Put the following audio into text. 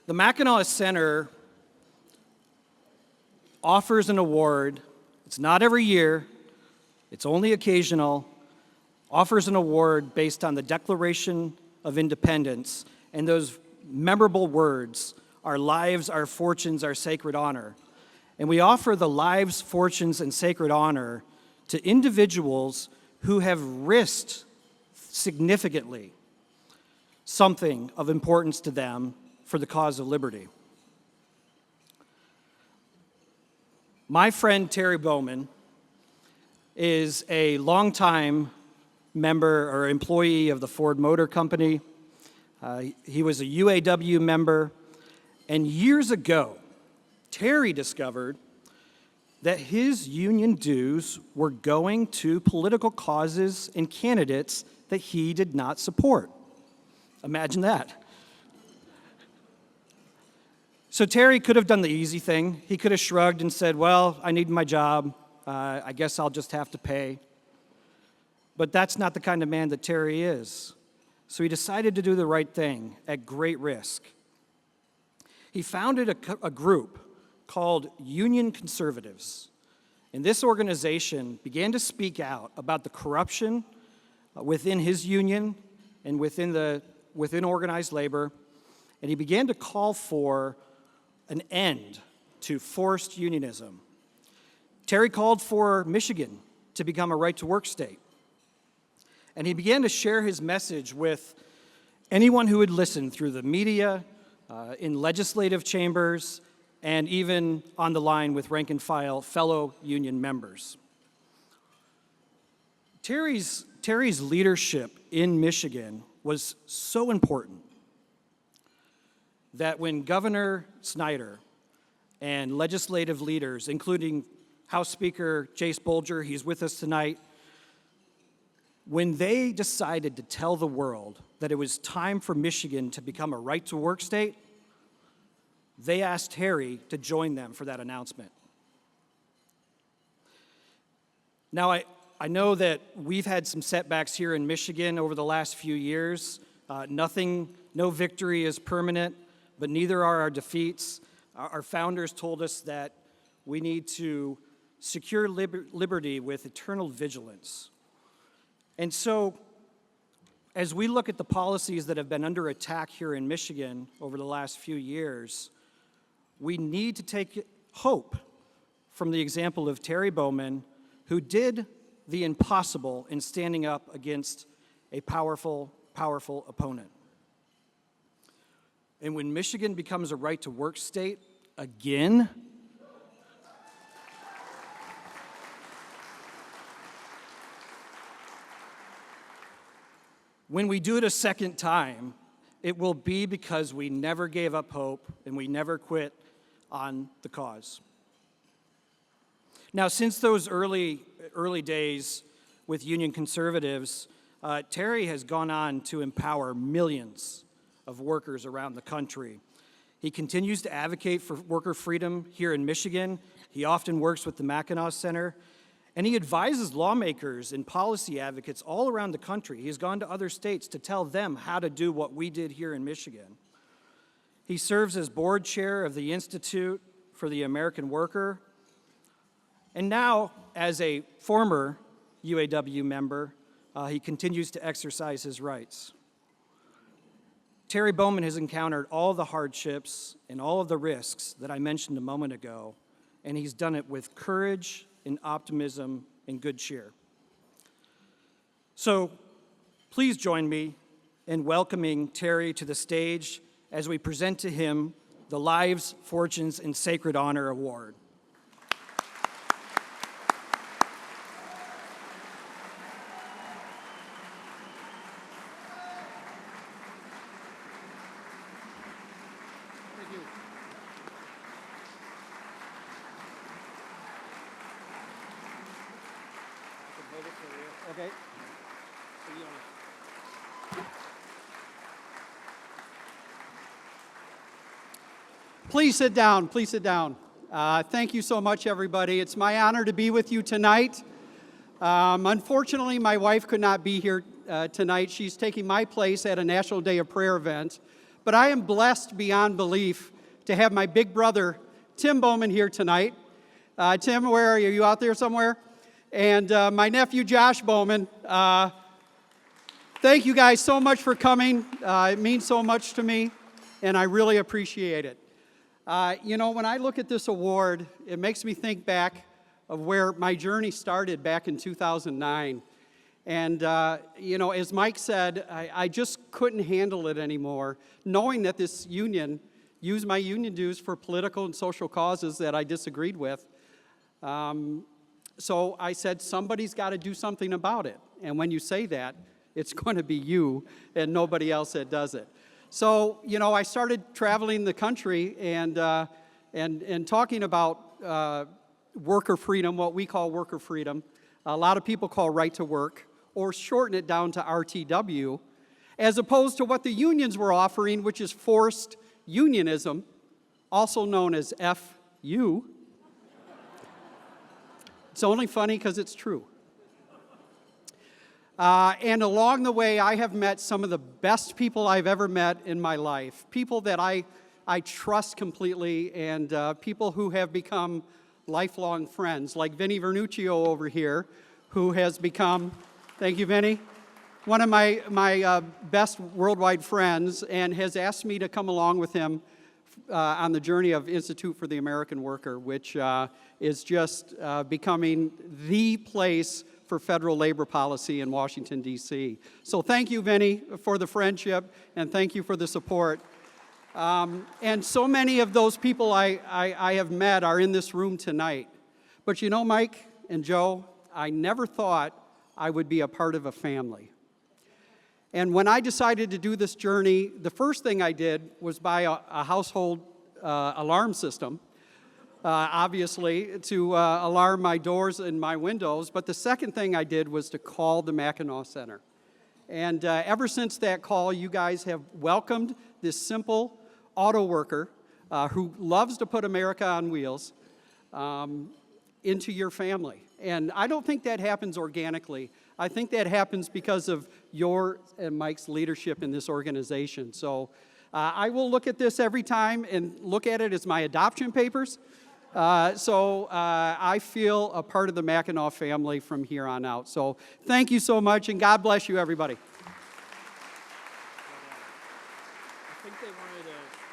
The Mackinac Center offers an award. It's not every year, it's only occasional, offers an award based on the Declaration of Independence, and those memorable words, our lives, our fortunes, our sacred honor. And we offer the lives, fortunes, and sacred honor to individuals who have risked significantly something of importance to them for the cause of liberty. My friend Terry Bowman is a longtime member or employee of the Ford Motor Company. He was a UAW member, and years ago, Terry discovered that his union dues were going to political causes and candidates that he did not support. Imagine that. So Terry could have done the easy thing. He could have shrugged and said, well, I need my job. I guess I'll just have to pay. But that's not the kind of man that Terry is. So he decided to do the right thing at great risk. He founded a group called Union Conservatives. And this organization began to speak out about the corruption within his union and within organized labor. And he began to call for an end to forced unionism. Terry called for Michigan to become a right-to-work state. And he began to share his message with anyone who would listen through the media, in legislative chambers, and even on the line with rank-and-file fellow union members. Terry's leadership in Michigan was so important that when Governor Snyder and legislative leaders, including House Speaker Jace Bolger, he's with us tonight, when they decided to tell the world that it was time for Michigan to become a right-to-work state, they asked Terry to join them for that announcement. Now, I know that we've had some setbacks here in Michigan over the last few years. No victory is permanent, but neither are our defeats. Our founders told us that we need to secure liberty with eternal vigilance. And so, as we look at the policies that have been under attack here in Michigan over the last few years, we need to take hope from the example of Terry Bowman, who did the impossible in standing up against a powerful, powerful opponent. And when Michigan becomes a right-to-work state again, when we do it a second time, it will be because we never gave up hope and we never quit on the cause. Now, since those early days with Union Conservatives, Terry has gone on to empower millions of workers around the country. He continues to advocate for worker freedom here in Michigan. He often works with the Mackinac Center, and he advises lawmakers and policy advocates all around the country. He's gone to other states to tell them how to do what we did here in Michigan. He serves as board chair of the Institute for the American Worker, and now, as a former UAW member, he continues to exercise his rights. Terry Bowman has encountered all the hardships and all of the risks that I mentioned a moment ago, and he's done it with courage and optimism and good cheer. So please join me in welcoming Terry to the stage as we present to him the Lives, Fortunes, and Sacred Honor Award. Okay. Please sit down. Please sit down. Thank you so much, everybody. It's my honor to be with you tonight. Unfortunately, my wife could not be here tonight. She's taking my place at a National Day of Prayer event. but I am blessed beyond belief to have my big brother, Tim Bowman, here tonight. Tim, where are you? Are you out there somewhere? And my nephew, Josh Bowman. Thank you guys so much for coming. It means so much to me, and I really appreciate it. When I look at this award, it makes me think back of where my journey started back in 2009. And, as Mike said, I just couldn't handle it anymore, knowing that this union used my union dues for political and social causes that I disagreed with. So I said, somebody's got to do something about it. And when you say that, it's going to be you and nobody else that does it. So, I started traveling the country and talking about worker freedom, what we call worker freedom. A lot of people call right to work, or shorten it down to RTW, as opposed to what the unions were offering, which is forced unionism, also known as FU. It's only funny because it's true. And along the way, I have met some of the best people I've ever met in my life, people that I trust completely, and people who have become lifelong friends, like Vinny Vernuccio over here, who has become, thank you, Vinny, one of my best worldwide friends, and has asked me to come along with him on the journey of Institute for the American Worker, which is just becoming the place for federal labor policy in Washington, D.C. So thank you, Vinny, for the friendship, and thank you for the support. And so many of those people I have met are in this room tonight. But Mike and Joe, I never thought I would be a part of a family. And when I decided to do this journey, the first thing I did was buy a household alarm system, obviously, to alarm my doors and my windows. But the second thing I did was to call the Mackinac Center. And ever since that call, you guys have welcomed this simple auto worker who loves to put America on wheels into your family. And I don't think that happens organically. I think that happens because of your and Mike's leadership in this organization. So I will look at this every time and look at it as my adoption papers. So I feel a part of the Mackinac family from here on out. So thank you so much, and God bless you, everybody.